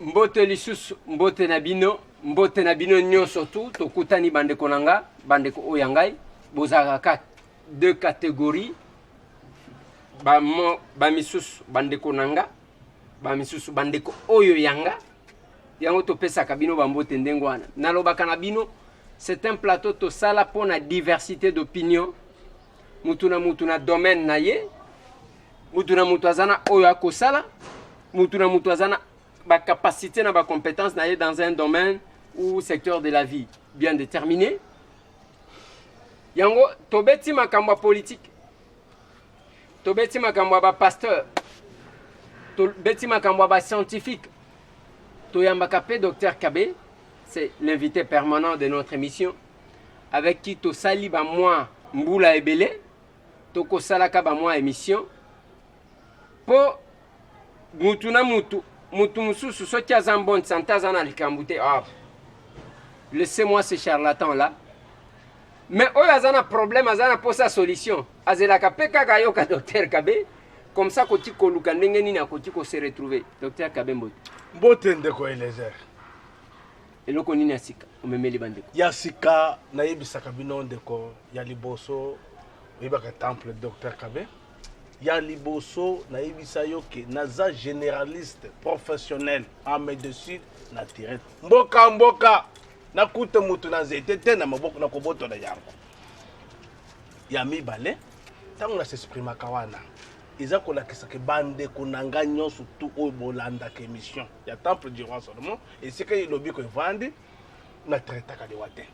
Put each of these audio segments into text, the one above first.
Mbote lisusu mbote na bino nyonso tu tokutani bandeko nanga bandeko oyangai bozaka deux catégories ba misusu bandeko nanga ba misusu bandeko oyo yanga yango topesaka bino bambote ndengo wana nalobaka na bino c'est un plateau to sala pona diversité d'opinion mutu na domaine na ye mutu na mutu azana oyo akosala mutu na mutu azana ba capacité na ba compétence na ye dans un domaine ou secteur de la vie bien déterminé yango tobeti makambo politique tobeti makambo ba pasteur tobeti makambo ba scientifique toyambaka pe docteur Kabé c'est l'invité permanent de notre émission avec qui tosali ba moi mbula ebele tokosalaka ba moi émission po mutu na mutu mususu soki aza bonne santé aza na likambo te laissez-moi ces charlatans là mais oyo aza na problème aza na posa solution azelaka pe kaka yoka docteur Kabé comme ça koti koluka ndenge nini akoti ko se retrouver docteur Kabé mbote ndeko Eliezer eloko nini asika omemeli bandeko ya sika nayebisaka bino ndeko ya liboso oyebaka temple docteur Kabé ya liboso nayebisa yo ke naza généraliste professionnel en médecine naturelle mboka nakute mutu na nzete te na maboko na kobotola yango ya mibale ntango na s'exprimaka wana eza kolakisa ke bandeko na nga nyonso tu oyo bolandaka émission ya temple du roi Salomon esika elobi ko evandi na traitaka liwa te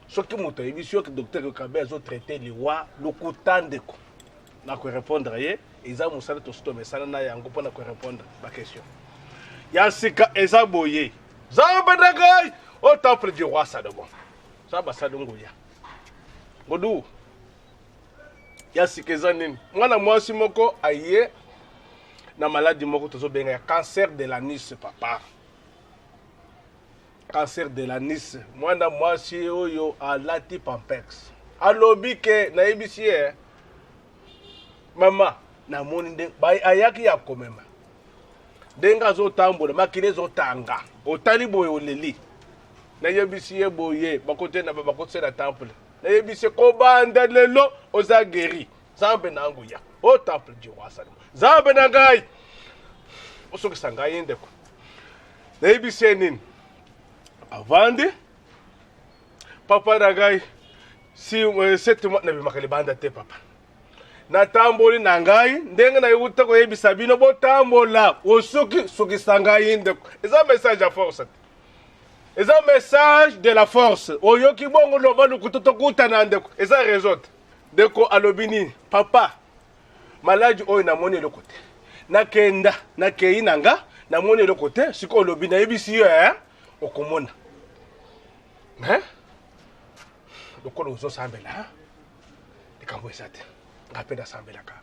soki moto ayebisi yo ke docteur Kabé azotraite liwa lokuta ndeko na korépondre ye eza mosala tosuto mesala na yango mpona korépondre baquestion ya sika eza boye zambe na ngai au temple du roi Salomon ça basala nguya ngodu ya sika eza nini mwana mwasi moko aye na maladie moko tozobenga ya cancer de l'anis papa cancer de l'anis mwana mwasi oyo alati pampex alobi ke nayebisi ye mama namoni nde ayaki ya komema ndenga azotambola makili ezotanga otali boye oleli nayebisi ye boye bakote na bakote na temple nayebisi kobanda lelo oza guéri zambe na nguya au temple du roi Salomon zambe na ngai osokisa ngai ndeko nayebisi nini avandi papa na ngai si 7 mois na bimakali banda te papa natamboli na ngai ndenge na yuta ko yebisa bino botambola osoki sokisa ngai ndeko eza message ya force eza message de la force oyoki bongo loba lukutoto kutana ndeko eza raison ndeko alobini papa maladi oyo namoni lokote nakenda nakei nanga namoni lokote siko lobina yebisi yo okomona lokolo uzosambela likambo esate ngapenda sambelaka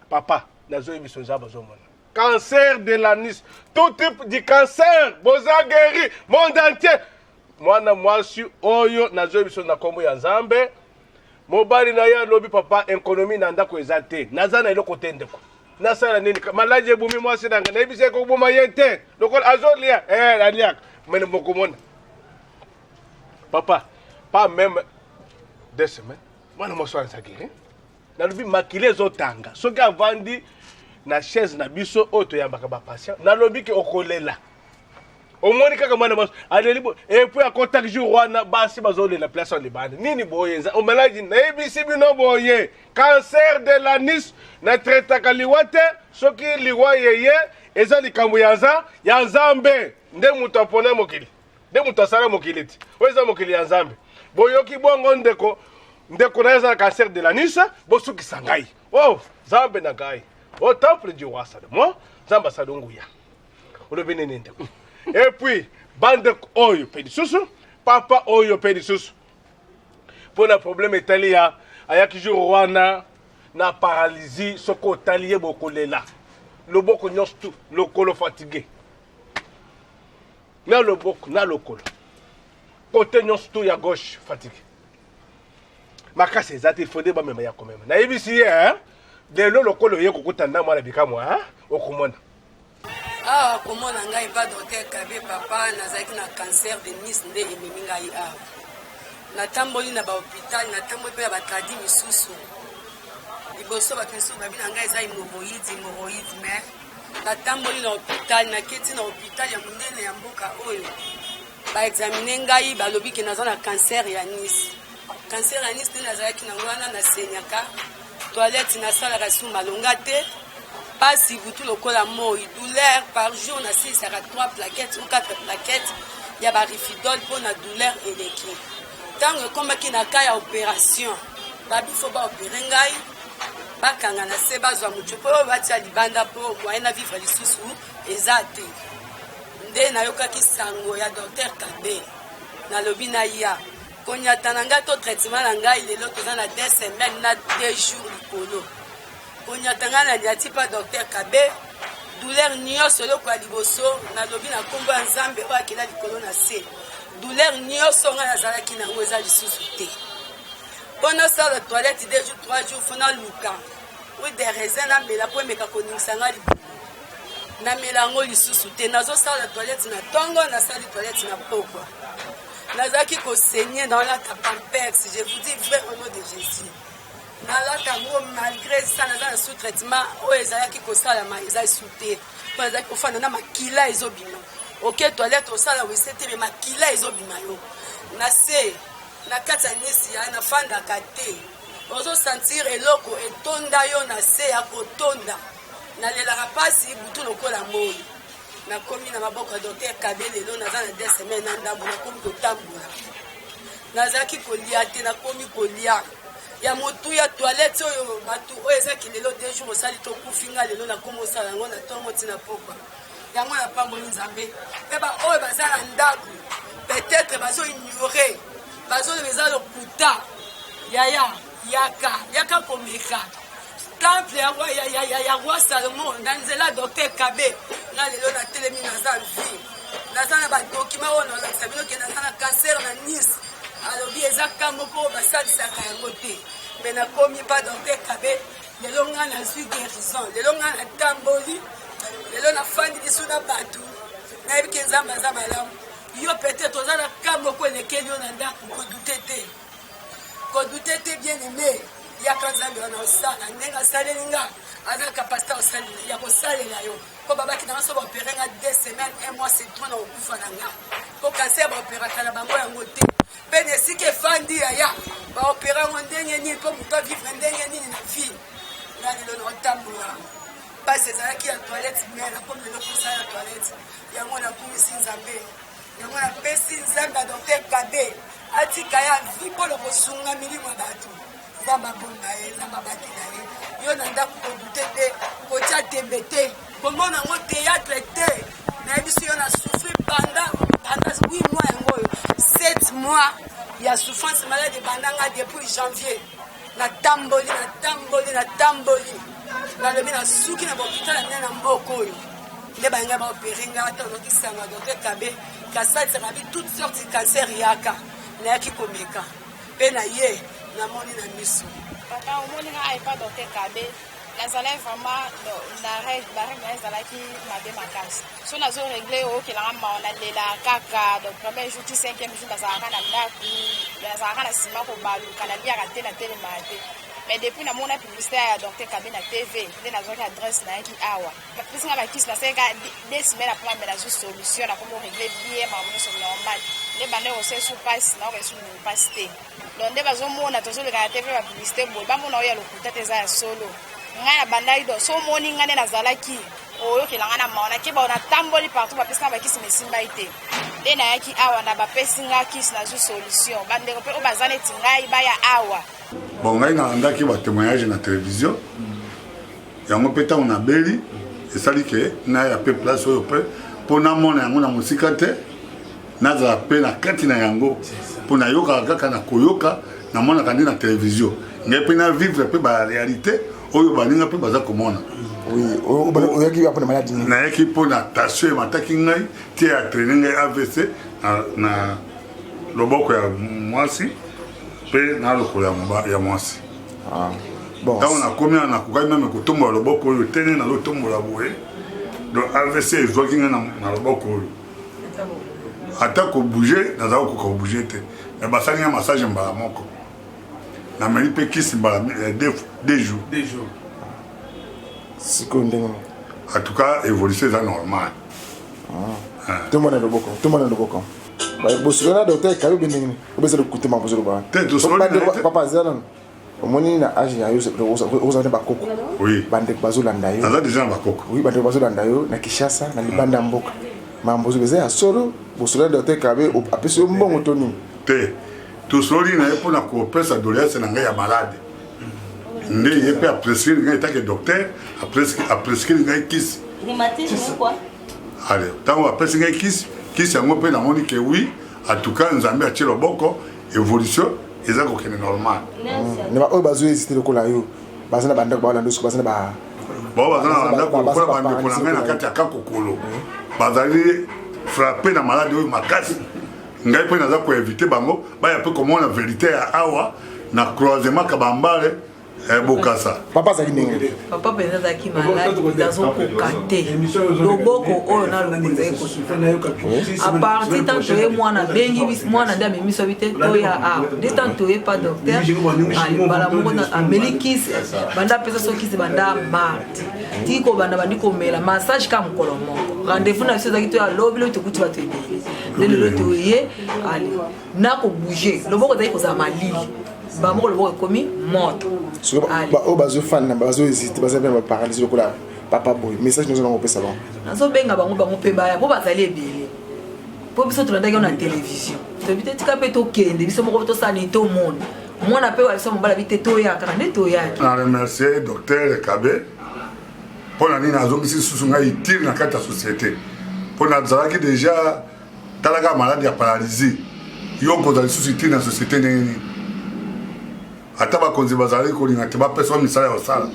papa nazo ebiso za bazomona cancer de l'anis tout type de cancer boza guéri monde entier mwana mwasi oyo nazo ebiso na kombo ya Nzambe mobali na ya lobi papa économie na ndako ezate naza na eloko tendeko nasala nini maladi ebumi mwasi nanga na ebise ko boma yete lokolo azolia aliak mene mokomona papa pas même 2 semaines mwana mwasi anza guéri nalobi makile ezotanga soki avandi na chaise na biso oyo toyambaka bapatient nalobi ke okolela omoni kaka mwana mwasi aleli bo epuis akotaki jour wana basi bazolela place libanda nini boye nza omaladi nayebisi bino boye cancer de l'anis na traitaka liwa te soki liwa yeye eza likambo ya Nzambe nde mutu apona mokili nde mutu asala mokili ti oyo eza mokili ya Nzambe boyoki bongo ndeko na eza cancer de l'anis bosukisa ngai Nzambe na ngai au temple du roi Salomon Nzambe asala nguya olobi nini ndeko et puis bande oyo pe lisusu papa oyo pe lisusu pona problème etali ya ayaki jour wana na paralysie soko otali ye bokolela loboko nyonso tu lokolo fatigué na loboko na lokolo côté nyonso tu ya gauche fatigué makasi ezati fondé bamema ya komema nayebisi ye lelo lokolo ye kokutana mwana bikamwa okomona Ah, comment on a pas docteur Kabé papa nazaki na cancer de Nice nde ememi ngai awa. Natamboli na ba hôpital, natamboli pe ba tradi misusu. Liboso ba misusu ba bina ngai za hémorroïde mais natamboli na hôpital, naketi na hôpital ya munene ya mboka oyo. Ba examiner ngai ba lobi ke naza na cancer ya Nice. Cancer ya Nice nde nazalaki na wana na senyaka. Toilette na sala ka su malonga te. Pas si vous tout le cola moi douleur par jour na 6 à 3 plaquettes ou 4 plaquettes il y a barifidol pour la douleur électrique tant que comme qui na cas opération babi faut ba opérer ngai bakanga na se bazwa mutu po batia libanda po moyena vivre lisusu ezate nde na yokaki sango ya docteur Kabé na lobi na ya konyata na ngai to traitement na ngai lelo toza na 2 semaines na 2 jours likolo Onyatanga na diati pa docteur Kabé douleur nyonso loko ya liboso na lobi na kombo ya Nzambe oyo akela likolo na se douleur nyonso nga nazalaki nango eza lisusu te mpona sala toilette 2 jours 3 jours fona luka oyo de raisin namela mpo emeka koningisa nga libumu namela yango lisusu te nazosala toilette na ntongo nasali toilette na pokwa nazalaki kosenye dans la pampers je vous dis vrai au nom de Jésus nalata ngo malgré ça naza na sous-traitement oyo ezalaki kosalama eza esute mpo nazalaki kofanda na makila ezobima oke toilette osala wese te me makila ezobima yo na se na kati ya nisi ya nafandaka te ozosentir eloko etonda yo na se ya kotonda nalelaka mpasi butu lokola moi nakomi na maboko ya docteur Kabé lelo naza na 2 semaines na ndambo nakomi kotambola nazalaki kolia te nakomi kolia ya motu ya toilette oyo batu oyo ezaki lelo 2 jours osali tokufinga lelo nakomi osala yango na ntongo ntina pokwa yango na pamboli Nzambe mpe baoyo baza na ndako peut-être bazoignore bazoloba eza lokuta yaka komeka temple ya roi Salomon na nzela docteur Kabé nga lelo natelemi naza vie naza na badokima oyo nalakisa bino ke naza na cancer na Nice alobi eza kambo mpo basalisaka yango te me nakomi mpa docteur Kabé lelo nga nazwi guérison lelo nga natamboli lelo nafandi lisu na bato nayebi ke Nzambe aza malamu yo peut-être oza na kambo mpo elekeli yo na ndako kodute te bien aimé yaka Nzambe wana osala ndenge asaleli nga aza kapasité ya kosalela yo mpo babaki nanga so baopere nga 2 semaines 1 mois c'est trop na kokufa na nga mpo kanser baoperaka na bango yango te mpe na esika efandi yaya baopera yango ndenge nini mpo moto avivre ndenge nini na vie nga lelo naotambola mpasi ezalaki ya toilette me nakomi lelo kosala ya toilette yango nakumisi Nzambe yango napesi Nzambe ya docteur Kabé atika ya vi mpona kosunga milimo ya bato Nzambe abonga ye Nzambe abatela ye yo na ndako kodute te kotya tembe te komona yango théâtre te nayebi so yo na souffrir pendant 8 mois yango oyo 7 mois ya souffrance malade ebandanga depuis janvier natamboli nalobi nasuki na bahôpital ya minene na mboka oyo nde balingai baopere ngai ata ozokisanga docteur Kabé kasalisaka bi toute sorte cancer yaka nayaki komeka mpe na ye namoni na miso papa omoni nga ayepa docteur Kabé nazalaki vraiment barègle ezalaki mabe makasi so nazoregle oyokelanga mawa nalela kaka donc premier jour ti 5e jour nazalaka na ndako nazalaka na nsima kobaluka naliaka te natelemaka te mais depuis namona publicité ya docteur Kabé na tv nde nazwaki adresse nayaki awa bapesinga bakisi nasalaka 2 semaines apres me nazwi solution nakomi oregle bien makambo nyonso normal nde bande kosesu mpasi naokesu mpasi te donc nde bazomona tozoleka na tv bapublicité boye bamona oyo ya lokuta te eza ya solo ngai na bandaki do so omoni ngai nde nazalaki oyokelanga na mawa nakeba natamboli partout bapesinga bakisi mesimbai te nde nayaki awa na bapesinga kisi nazwi solution bandeko mpe oyo baza neti ngai baya awa bon ngai nalandaki batémoignage na télévision yango mpe ntango nabeli esali ke naya mpe place oyo mpe mpo namona yango na mosika te nazala mpe na kati na yango mpo nayokaka kaka na koyoka namonaka nde na télévision ngai mpe na vivre mpe baréalité oyo baninga mpe baza komona nayaki mpo na tension emataki ngai te atraine ngai AVC na loboko ya mwasi mpe na lokolo ya mwasi ntango nakomi na nakokaki meme kotombola loboko oyo tene nazotombola boye donc AVC ezwaki nga na loboko oyo ata kobouge nazala kokoka kobouge te me basali nga massage mbala moko nameli mpe kisi mbala 2 jours sikoyo ndenge en tout cas évolution eza normal tomona loboko bosolona docteur Kabe bendenge obezala kutema bozolo ba te tosolona papa zala omoni na age ya yo ozana bakoko bande bazolanda yo aza déjà na bakoko oui bande bazolanda yo na Kinshasa na libanda ya mboka mambo bozeza ya solo bosolona docteur Kabe apesi yo mbongo toni te tosoli na ye mpona kopesa doléance na ngai ya malade nde ye mpe aprescrire ngai etake docteur aprescrire ngai kisi ale ntango apesi ngai kisi yango mpe namoni ke wi en tout cas nzambe atie loboko évolution eza kokende normal neba oyo bazohésite lokola yo baza na bandako baolanda soki baza na ba bao baza na bandako lokola bandeko na ngai na kati ya kakokolo bazali frappe na malade oyo makasi ngai mpe naza koinvite bango baya mpe komona verité ya awa na croisement kabambale bokasa papa azalaki ndenge papa mpenza azalaki malade azokoka te loboko oyo na lokonzi apartir tant toye mwana abengi mwana nde amemiso bi te toya awa nde tant toye pa docteur mbala moko ameli kisi banda apesa so kisi banda mardi tiki kobanda bandi komela massage ka mokolo moko rendez-vous na biso ezalaki toya lobi lobi tokuti bato ebele nde lelo toye ale na kobouge loboko ezalaki kozala malili bamoko loboko ekomi moto oyo bazofanda bazohésite baza pena baparalyse lokola papa boy message nozo nango opesa bango nazobenga bango mpe baya mpo bazali ebele mpo biso tolandaki yo na télévision toyebi te tika mpe tokende biso moko tosani tomona mwana mpe wa biso mobala bi te toyaka nde toyaki na remercie docteur Kabe mpona nini azongisi lisusu ngai itire na kati ya société mpo nazalaki déjà talaka malade ya paralysie yo kozala lisusu itire na société ndenge nini ata bakonzi bazali kolinga te bapesa misala ya kosala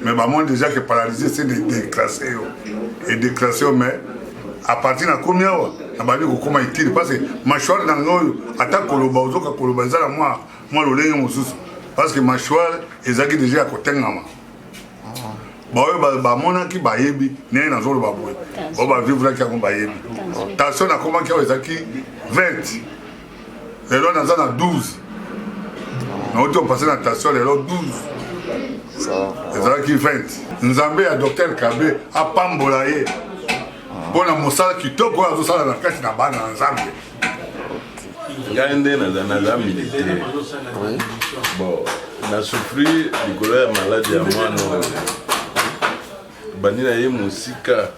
mais bamoni déjà ke paralysie c'est de déclassé yo et déclassé yo mais à partir na komi awa nabandi kokoma itire parce que mâchoire na ngai oyo ata koloba ozoka koloba eza na mwa lolenge mosusu parce que mâchoire ezalaki déjà ya kotengama baoyo bamonaki bayebi ndenge nazoloba boye oyo bavivraki yango bayebi tension nakomaki awa ezalaki 20 lelo naza na 12 nauti opase na tension lelo 12 ezalaki 20 nzambe ya docteur Kabe apambola ye mpona mosala kitoko oyo azosala na kati na bana na nzambe ngai nde naza militaire bon nasouffrir likolo ya maladi ya mwana oyo bandi na ye mosika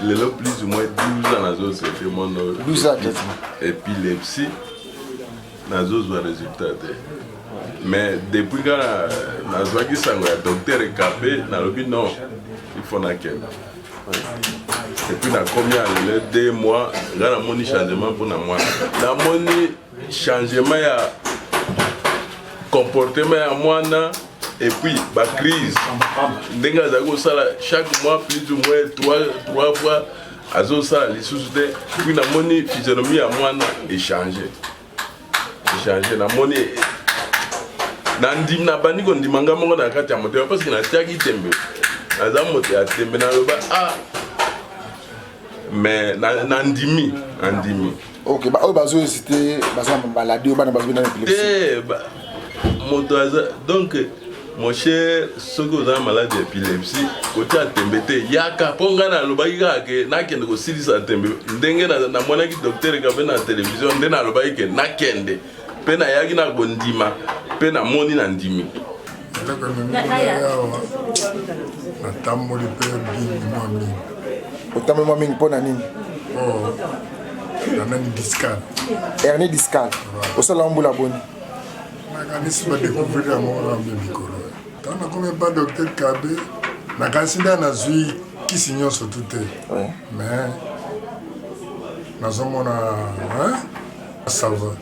lelo plus ou moins 12 ans nazotraite mwana oyo épilepsie nazozwa résultat te mais depuis kaka nazwaki sango ya docteur Kabe nalobi non il faut nakende et puis nakomi alele 2 mois nga namoni changement mpona mwana namoni changement ya comportement ya mwana et puis bacrise ndenge azalaki kosala chaque mois plus ou moins 3 fois azosala lisusu te puis namoni physionomie ya mwana échange namoni nabandi kondima nga moko na kati ya motema parce que natiaki tembe naza moto ya tembe naloba mais nandimi ok oyo bazohésite baza maladi oyo bana bazobina na épilepsie moto aza donc mon cher soki oza malade ya épilepsie kotia ya tembe te yaka mpo ngai nalobaki kaka ke nakende kosilisa tembe ndenge namonaki docteur Kabe na télévision nde nalobaki ke nakende mpe nayaki na kondima mpe namoni na ndimi eloko ememi awa natamboli mpe mingi mwa mingi otamboli mwa mingi mpo na nini nanani discal hernie discal osala mbula boni nakanisi badécouvrir yango rambe mikolo ntango nakomi pa docteur Kabe nakanisi nde nazwi kisi nyonso tu te mais nazomona salva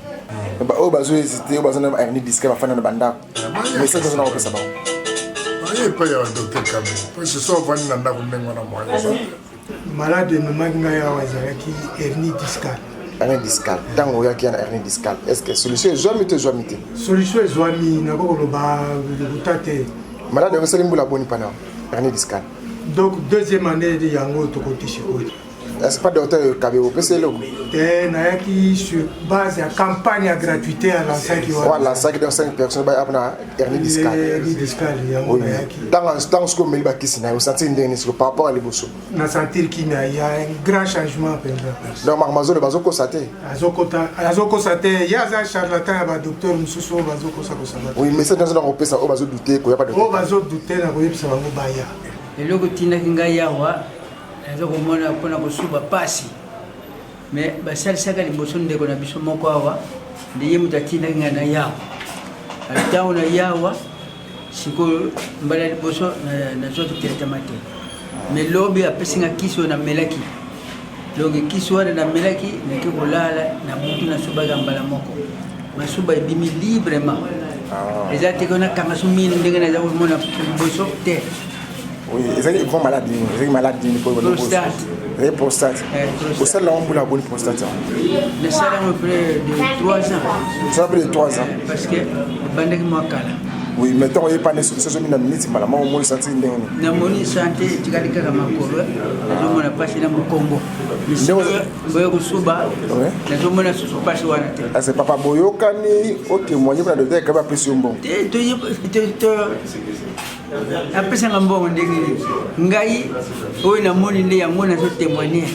oyo bazohésite oyo baza na hernie discal bafanda na bandako message ozo na kopesa bango baye epai ya docteur Kabe po seso ovandi na ndako ndenge wana moya malade ememaki ngai awa ezalaki hernie discal ntango oyaki ya na hernie discal est ce que solution ezwami te ezwami te solution ezwami nakokoloba lokuta te malade yango esali mbula boni mpana hernie discal Donc, deuxième année de Yango Tokoti Shikoi. Est-ce pas docteur Kabé, c'est le qui sur base de campagne à gratuité à l'enceinte qui va. Voilà, 5 personnes, il y a hernie discale. Hernie discale, il y a dans ce qu'on met ici, vous sentez une dernière par rapport à l'ébosson. On a senti qu'il y a un grand changement. Donc, Marmazo, le bazo constaté. Azo constaté, il y a un charlatan, un docteur Moussousso, bazo constaté. Oui, mais c'est dans un européen, ça, on va douter qu'il n'y a pas de. On va douter, on va ça va vous bailler. Et le gotina kingayawa. Ezokomona mpona kosuba pasi mais basalisaka liboso ndeko na biso moko awa nde ye moto atindaki ngai na yawa ntango na yawa sikoyo mbala liboso nazwaki traitement te mais lobi apesi nga kisi oyo namelaki donc kisi wana namelaki nake kolala na butu nasubaka mbala moko masuba ebimi librement eza teke nakanga so mini ndenge naza komona liboso te. Oui, ils ont une maladie, prostate. Au sein de la on a bonne prostate. Le salaire près de 3 ans. Ça fait 3 ans. Parce que bandek makala. Oui, mais tant on est pas né sur ce minute minute malama au moins santé ndenge. Na moni santé tikalika kama makolo. Nazo mona pasi na Congo. Boyo kusuba. Nazo mona susu pasi wana te. Ah c'est papa Boyo kani au témoigner pour la docteur kaba pression bon. Apesanga mbongo ndenge ngai oyo namoni nde yango nazo témoigner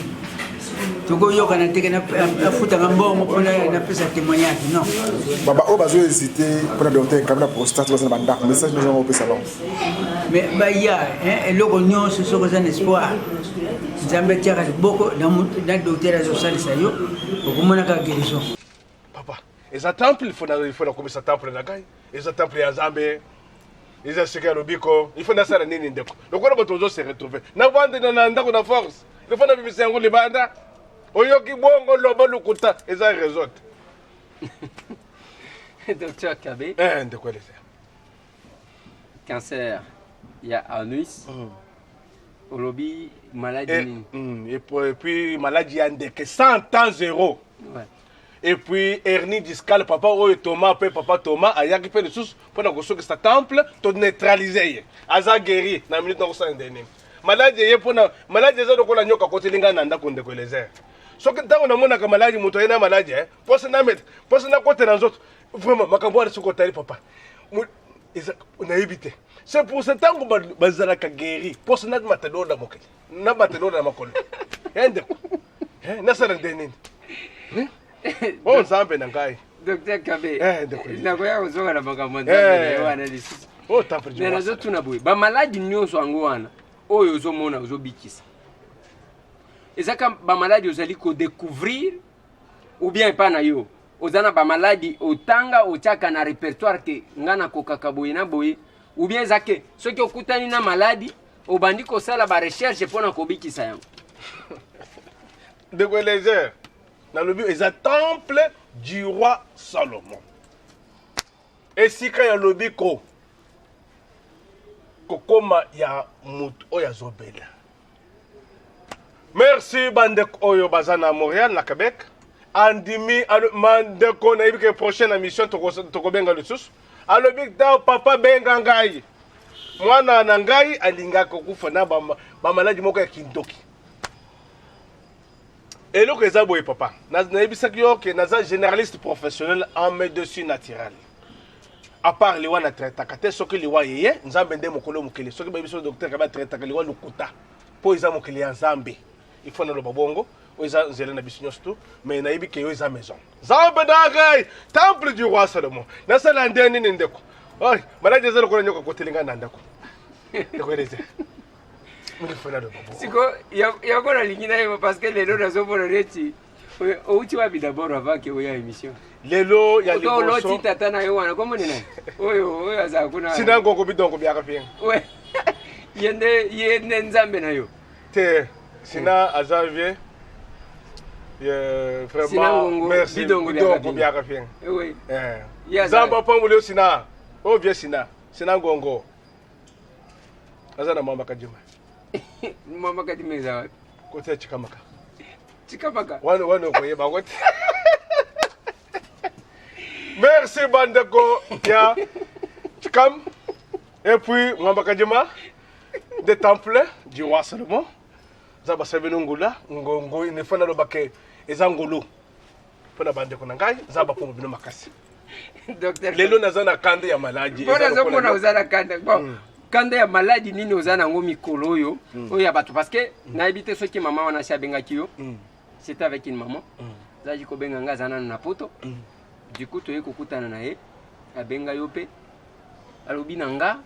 tokoyoka na teke na afutanga mbongo mpona napesa témoignage non baba oyo bazo hésité mpona docteur kabila prostate baza na bandako message nous avons opesa bango mais baya eloko nyonso soki oza na espoir nzambe atiaka liboko na docteur azosalisa yo okomonaka guérison. Papa eza temple il faut nakomisa temple na ngai eza temple ya Nzambe. Ils ont ce qu'il y a le bico, il faut que ça nini ndeko. Le quoi botozo se retrouver. Na vendre na ndako na force. Il faut na bibisa yango libanda. Oyoki bongo lobo lukuta, ils ont raison. Docteur Kabé. Ndeko les. Cancer, il y a anus. Olobi maladie. Et puis maladie ndeke 100 ans zéro. Ouais. Et puis hernie discale papa oyo Thomas pe papa Thomas ayaki pe lisusu pona kosoka sa temple to neutraliser aza guéri na minute na kosala ndeni maladie ye pona maladie za lokola nyoka kotelinga na ndako ndeko lezer soki ntango namona ka maladie moto yena maladie posa na kote na nzoto vraiment makambo ala soko tali papa on a évité c'est pour ce temps que bazala ka guéri posa na matelo na mokeli na matelo na makolo ndeko na sala ndeni Oh, Nzambe na ngai. Docteur Kabé. Nakoya kozoka na makambo Nzambe wana lisusu. Oh, temple du. Nazo tuna boye. Ba maladi nyonso ango wana. Oyo ozomona ozobikisa. Ezaka ba maladi ozali ko découvrir ou bien pas na yo. Ozana ba maladi otanga otiaka na répertoire ke ngana kokaka boye na boye ou bien zake soki okutani na maladi obandi kosala ba recherche pona kobikisa yango. De quoi léger. Dans le but, c'est un temple du roi Salomon. Et si quand il y a le bico, comme il y a Mout Oyazobela. Merci, Bandek Oyo Bazana Montréal, na Québec. Andimi, Mandeko, na la prochaine émission, Toko Benga le Sous. Alors, Big Dao, Papa Bengangai. Moi, Nangai, Alinga Kokufana, Bamaladi Moka Kindoki. Et le que boye papa, que naza généraliste professionnel en médecine naturelle. À part les wana traita kate soki liwa yeye, nzambe nde mokolo mokele. Soki ba biso docteur ka ba traita liwa lukuta. Po iza mokele ya nzambe. Il faut na lo babongo, o iza nzela na biso nyosto, mais na yibi ke yo iza maison. Nzambe dagay, temple du roi Salomon. Na sala ndeni ndeko. Oi, malade zelo ko nyoka kotelinga na ndako. Ndeko eleze. Siko yako na lingina hiyo parce que lelo nazomona reti outi wapi d'abord avant que oya émission lelo ya liboso lo ti tata na yo wana komo nina oyo aza kuna sina ngoko bidongo byaka pien we yende nzambe na yo te sina azavie vraiment merci bidongo byaka pien oui zamba pamule sina o vie sina ngongo azana mama kajima Mama Kadime za wapi? Kote Chikamaka. Chikamaka. Wana koye bagote. Merci Bandeko ya Chikam. Et puis Mama Kadima de temple du roi Salomon. Zaba saveno ngula, ngongo ne fana lo bake ezangolo. Pona bande ko nangai, zaba po bino makasi. Docteur. Lelo nazana kanda ya maladi. Bona zo pona uzana kanda. Bon. Kanda ya maladi nini uzana ngo mikolo yo. Oya batu parce que na habité ce qui maman wana shabenga kiyo. C'était avec une maman. Zaji ko benga nga zana na poto. Du coup to yeko kutana na ye. Abenga yo pe. Alobi nanga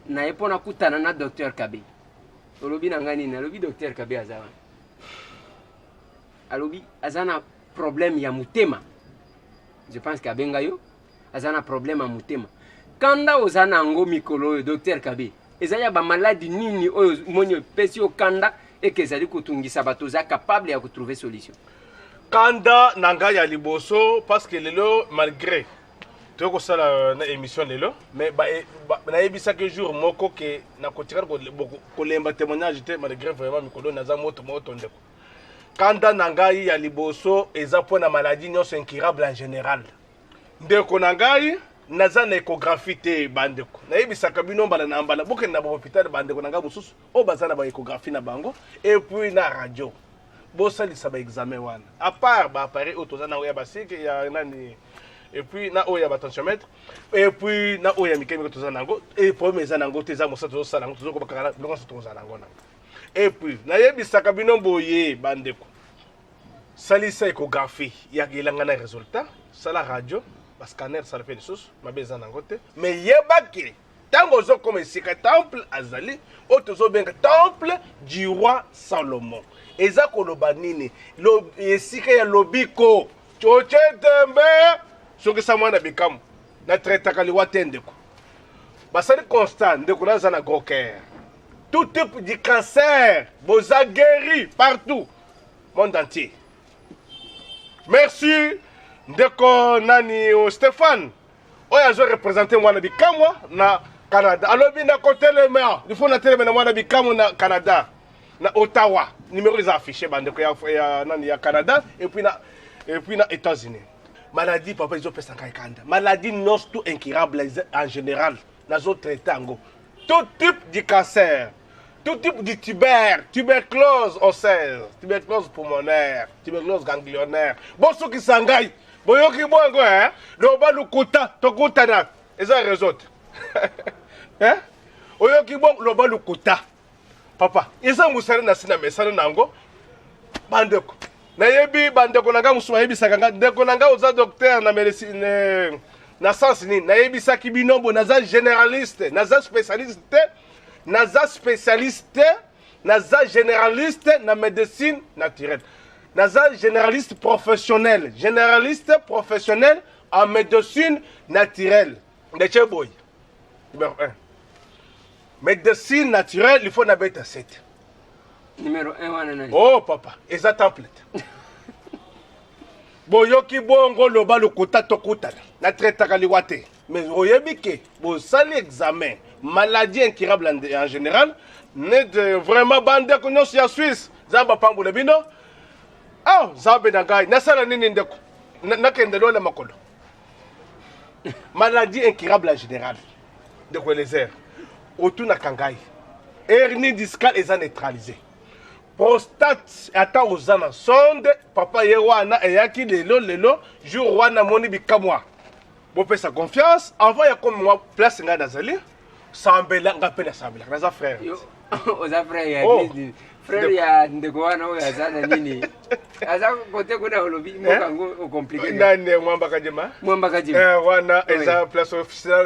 na epona kutana na docteur Kabe. Olobi nanga nini? Alobi docteur Kabe azawa. Alobi azana problème ya mutema. Je pense qu'abenga yo azana problème ya mutema. Kanda ozana ngo mikolo yo docteur Kabe. Ezaya ba maladie nini oyo moni pesi o kanda et que zali kutungisa bato za capable ya trouver solution. Kanda nanga ya liboso parce que lelo malgré tu ko sala na émission lelo mais na yebisa que jour moko que na kotikara ko lemba témoignage te malgré vraiment mikolo na za moto ndeko. Kanda nangai ya liboso eza pona maladie nyonso incurable en général. Ndeko nangai naza na échographie te bandeko. Na yebisaka bino mbala na mbala boke na hôpital bandeko nanga mususu o bazana ba échographie na bango et puis na radio. Bosalisa ba examen wana. À part ba appareil otozana oya basike ya nani et puis na oya ba tensiomètre et puis na oya mikemi otozana nango et problème eza nango te za mosa tozosala nango tozoko bakala biloko tozosala nango na. Et puis na yebisaka bino boye bandeko. Salisa échographie ya gelanga na résultat, sala radio, ba scanner ça fait des choses, ma beza nango te. Mais yebaki tango zo comme sika temple azali, otozo benga temple du roi Salomon. Eza koloba nini lo esika ya lobiko choche tembe soki samwana bikamu na traitaka liwa tendeko basali constant ndeko naza na gros cœur tout type de cancer vous a guéri partout monde entier. Merci ndeko nani o Stéphane oya zo représenter mwana bikamwa na Canada alobi na côté le maire il faut na télé na mwana bikamwa na Canada na Ottawa numéro les affichés bande ya nani ya Canada et puis na États-Unis. Maladie papa ils ont fait 150 maladie non tout incurable en général nazo traiter ango tout type de cancer tout type de tuberculose osseuse tuberculose pulmonaire tuberculose ganglionnaire bon ceux qui sangai boyoki bongo loba lukuta tokutana eza résolte hein oyoki bon loba lukuta papa eza musala na sina mesala nango bandeko na yebi bandeko nanga musuma yebi sakanga ndeko nanga oza docteur na médecine na sens ni na yebi saki binombo naza généraliste naza spécialiste naza généraliste na médecine naturelle naza généraliste professionnel en médecine naturelle ndeche boy numéro 1 médecine naturelle il faut nabeta 7 numéro 1 wana nani oh papa eza template boyoki bongo loba lokuta tokutana na traitaka liwa te mais oyebi ke bosali examen maladie incurable en général ne de vraiment bandeko nyonso ya Suisse zamba pambula bino zambe na ngai nasala nini ndeko nakende lola makolo maladie incurable en général ndeko les airs otuna kangai hernie discale eza neutralisée prostate ata ozana sonde papa ye wana eyaki lelo jour wana moni bikamwa bopesa confiance avant ya comme moi place nga nazali sambela nga pe na sambela naza frère oza frère ya église frère ya ndeko wana oyo azana nini aza kote kuna olobi mokango compliqué nane mwamba kajema wana eza place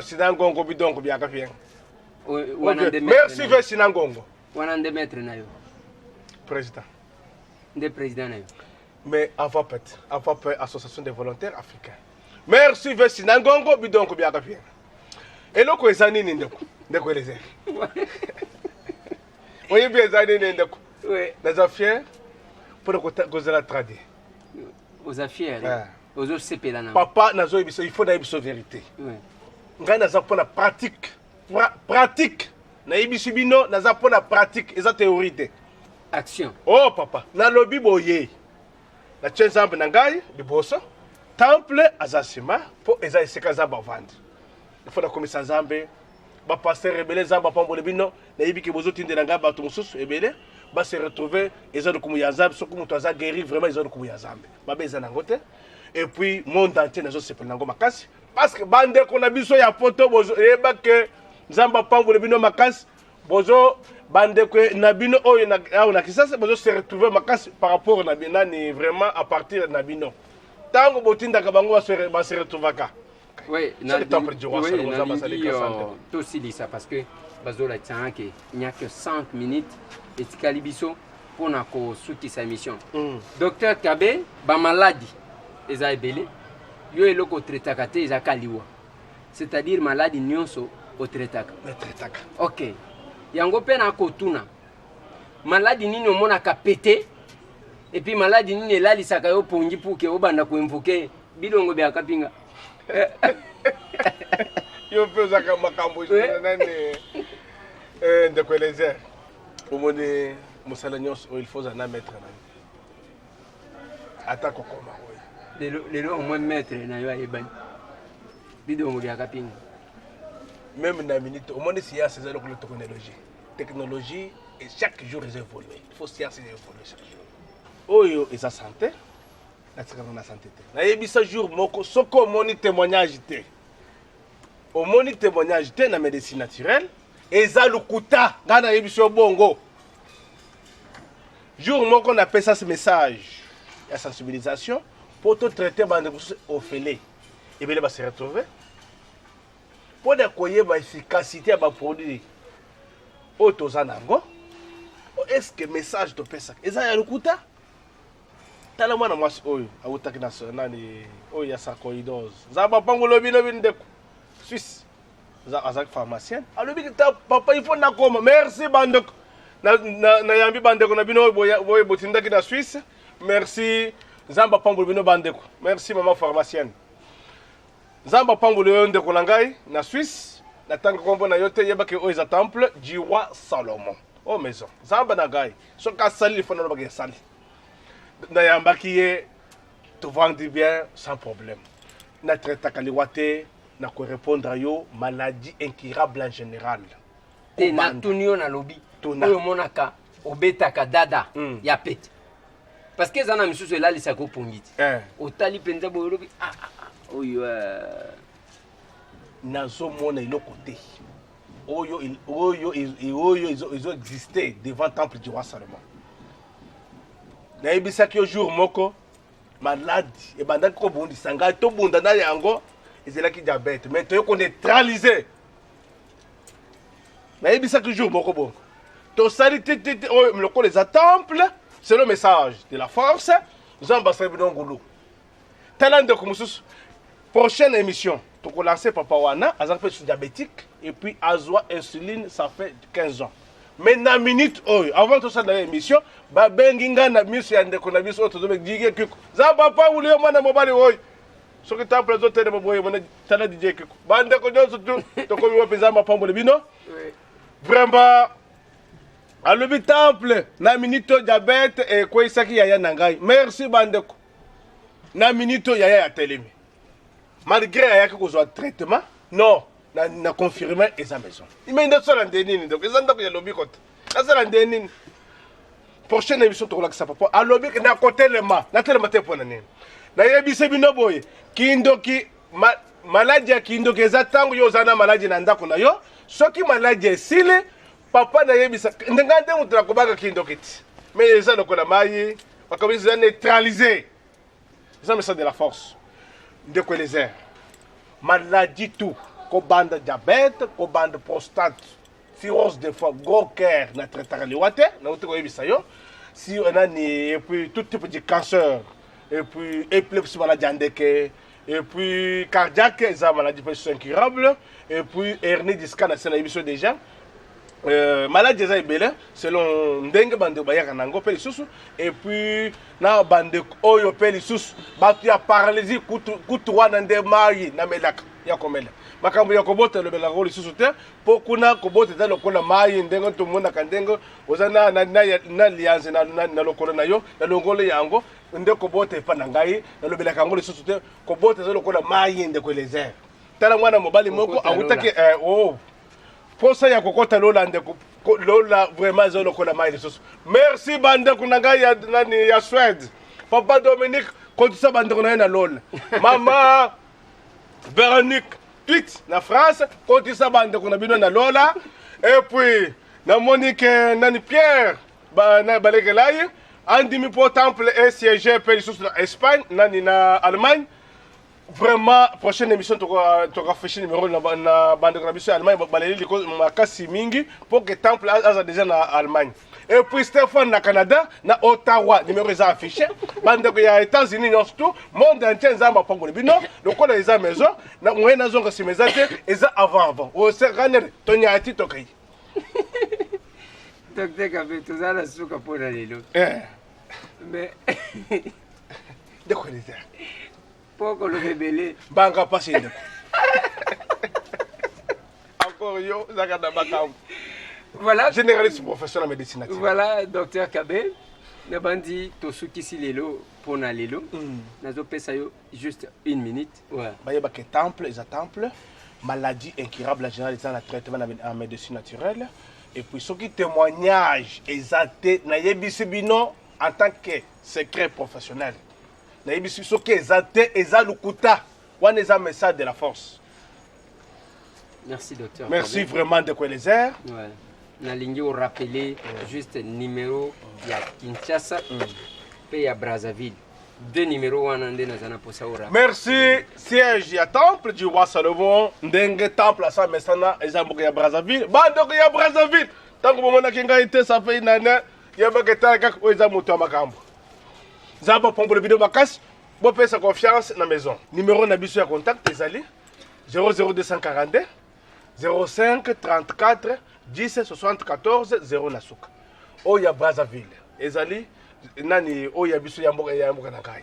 sinangongo bidongo biaka bien wana de merci ve sinangongo wana de maître nayo président de président nayo mais avant peut association des volontaires africains merci ve sinangongo bidongo biaka bien eloko eza nini ndeko eleze oyebi eza nini ndeko naza fier mpona kozala tradi oza fier ozosepela nango papa nazoyebisa il faut nayebiso vérité ngai naza mpona pratique nayebisi bino naza mpona pratique eza théorie te action oh papa nalobi boye natie nzambe na ngai liboso temple aza nsima mpo eza esika nzambe avandi il faut nakomisa nzambe ba pasteur ebele zamba pambo lebino na yibi ke bozo tinde nga ba tumususu ebele ba se retrouver ezalo kumu ya zambe so kumu toza guéri vraiment ezalo kumu ya zambe ba beza na ngote et puis monde entier nazo sepela ngo makasi parce que bande ko na biso ya photo bozo eba ke zamba pambo lebino makasi bozo bande ko na bino oyo na kisasa bozo se retrouver makasi par rapport na bina ni vraiment à partir na bino tango botinda ka bango ba se retrouver ka. Oui, aussi dit ça parce que Bazola tient qu'il n'y a que 5 minutes et Tikalibiso pour na ko souti sa mission. Docteur Kabe, ba maladie, ils a belé, yo eloko tretakate ils a kaliwa. C'est-à-dire maladie nyonso au tretaka. Le tretaka. OK. Yango pe na ko tuna. Maladie nini omona ka pété et puis maladie nini elali saka yo pongi pour que obanda ko invoquer bilongo bya kapinga. Yo peux zaka makambo nani de quoi les airs au moni musala nyos il faut en mettre nani attaque koma les au moins mettre na yo ebani bidongo bya kapinga même na minute au moni science c'est la technologie et chaque jour ils évoluent il faut science évoluer chaque jour oyo et sa santé na santé na yebisa jour moko soko moni témoignage té au moni témoignage té na médecine naturelle eza lukuta ngana yebiso bongo jour moko on appelle ça ce message la sensibilisation pour te traiter bande au félé et bien va se retrouver pour de koyeba efficacité ya ba produit otozanango est-ce que message to pesa eza ya lukuta tala mwana mwasi oyo awutaki na nani oyo ya sarcoïdose zaba pango lobi ndeko Suisse za azak pharmacien alobi ta papa il faut na koma merci bandeko na yambi bandeko na bino boye botindaki na Suisse merci zamba pango bino bandeko merci maman pharmacienne zamba pango le ndeko na ngai na Suisse na tanga kombo na yote yebaki oyo za temple du roi Salomon oh maison zamba na ngai so ka sali fona lo baki sali na yambaki ye te vendre bien sans problème na traita kaliwate na ko répondre à yo maladie incurable en général te na tunio na lobi oyo monaka obetaka dada ya pete parce que zana misusu elali sako pongiti otali penza boyo lobi oyo nazo mona iloko te oyo ils ont existé devant temple du roi Salomon. Na yebisaki yo jour moko malade e bandaki ko bundisa ngai to bunda na yango ezelaki diabète mais to ko neutraliser. Na yebisaki jour moko bon to salité o mloko les temple c'est le message de la force Jean-Baptiste Bidongolo talent de kumusus prochaine émission to ko lancer papa wana azapé diabétique et puis azwa insuline ça fait 15 ans. Mais na minute avant tout ça dans l'émission ba benginga na miso ya ndeko na biso to zobe dige kiko za papa ule mwana mobali oyo soki ta présenté de boye mona tala dige kiko ba ndeko nyonso to komi wapenza mapambo le bino vraiment à le temple na minute diabète et ko isaki ya na ngai merci bandeko na minute ya telemi malgré ya ko zo traitement non na confirmer eza maison imende so la ndenini donc eza ndako ya lobby côté eza la ndenini prochaine émission to la ça papa a lobby na côté le ma na tele mate pona nini na yebise bino boye kindoki maladie ya kindoki eza tango yo zana maladie na ndako na yo soki maladie esile papa na yebisa ndengande mutra ko baga kindoki ti mais eza lokola mayi bakamisa neutraliser eza message de la force de quoi les airs maladie tout ko bande diabète ko bande prostate cirrhose de foie gros cœur na traitaka liwate na utiko yebisa yo si on a ni et puis tout type de cancer et puis épilepsie maladie andeke et puis cardiaque eza maladie incurable et puis hernie discale na sena yebisa déjà maladie eza ebele selon ndenge bande bayaka nango pe lisusu et puis na bande oyo pe lisusu bato ya paralysie kutu wana nde mai na melaka ya komela makambo ya kobota lobela ko lisusu te po kuna kobota za lokola mai ndenge to mona kandengo ozana na lianze na lokola na yo na longole yango nde kobota epa na ngai na lobela kango lisusu te kobota za lokola mai ndeko les airs tala mwana mobali moko awutaki posa ya kokota lola ndeko lola vraiment zo lokola mai lisusu. Merci bande kunanga ya nani ya Suède. Papa Dominique kotisa bande kunanga lola. Mama Véronique tweet na France kotisa bande kunabino na lola. Et puis na Monique nani Pierre na balegelai andimi po temple et siège pe lisusu na Espagne nani na Allemagne. Vraiment, prochaine émission, tu auras fait numéro na bande de la Allemagne, makasi mingi pour que temple a déjà en Allemagne. Et puis Stéphane na Canada, na Ottawa, numéro est affiché. Bande de les États-Unis, tout monde entier nzamba pongo bino, le col les maison, na moyen zonga si mezate, eza avant. O se ganer tonya ati tokai. Docteur Kabé, tout ça la souka pour aller là. Mais de quoi les terres. Pourquoi le révéler? Banga passé. Encore yo, Zagada Bakam. Voilà. Généraliste professionnel en médecine. Voilà, docteur Kabé. Le bandit, Tosuki Silelo, pour Nalelo. Nazo Pesayo, juste une minute. Ouais. Bayaba que temple, ils temple. Maladie incurable, généralisée en traitement en médecine naturelle. Et puis, ce qui témoignage, exacté, Nayebisibino en tant que secret professionnel. Nayebi soki ezate eza lukuta wana eza message de la force. Merci docteur. Merci vraiment de quoi les airs. Ouais. Nalingi au rappeler juste numéro ya Kinshasa et ya Brazzaville. Deux numéros wana nde nazana posa ora. Merci siège ya temple du roi Salomon ndenge temple asa mesana eza mboka ya Brazzaville. Bando ya Brazzaville. Tango bomona kinga ite ça fait nana ya baketa kaka oza moto ya makambo. Zaba pombo vidéo bakas, bo pesa confiance na maison. Numéro na biso ya contact ezali 00242 05 34 10 74 0 na suka. Oya Brazzaville. Ezali nani oya biso ya mboka na kai.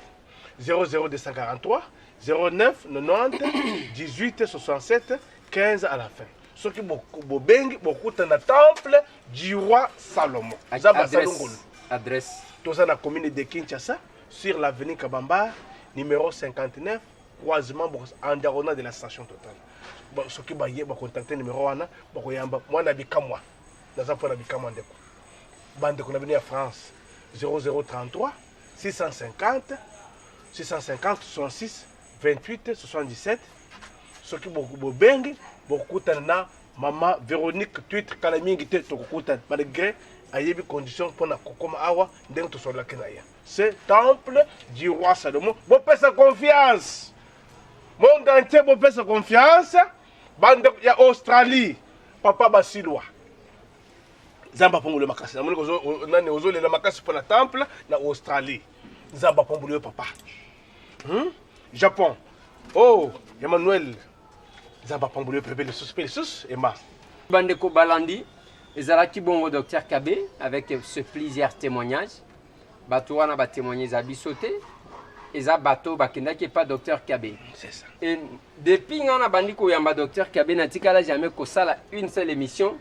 00243 09 90 18 67 15 à la fin. Ce qui bo bengi bokuta na temple du roi Salomon. Zaba salongolo. Adresse. Tout ça dans la commune de Kinshasa, sur l'avenue Kabamba, numéro 59, croisement en diagonale de la station totale. Ce qui va y contacter numéro 1, moi nabikamwa. Dans un point nabikamwa ndeko. Bande qu'on a venu à France 0033 650 66 28 77. Ce qui beaucoup bengi beaucoup na maman Véronique tweet kalamingi te tokuta malgré ayebi condition pour na kokoma awa ndenge to sola kenaya. C'est temple du roi Salomon. Bo pesa confiance. Monde entier bo pesa confiance. Bande ya Australie. Papa Basilwa. Zamba pongolo makasi. Namoni ko nani ozole la makasi pour na temple na Australie. Zamba pongolo papa. Japon. Oh, Emmanuel. Zamba pongolo pepe le sus et ma. Bande ko balandi. Ezalaki bongo docteur Kabé avec ce plusieurs témoignages. Bato wana ba témoigner za bisoté. Eza bato bakendaki pas docteur Kabé. C'est ça. Et depuis ngana bandi ko yamba docteur Kabé na tikala jamais ko sala une seule émission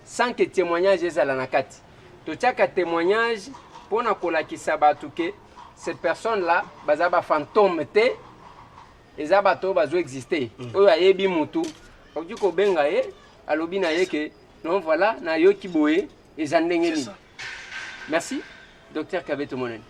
sans que témoignage ezala na kati. To tiaka témoignage pona kolakisa bato ke cette personne là baza ba fantôme te. Eza bato bazo exister. Oyo ayebi mutu. Oki ko benga ye alobi na ye ke non, voilà, na yoki boé et zandengeli. Merci, docteur Kabé Tomonen.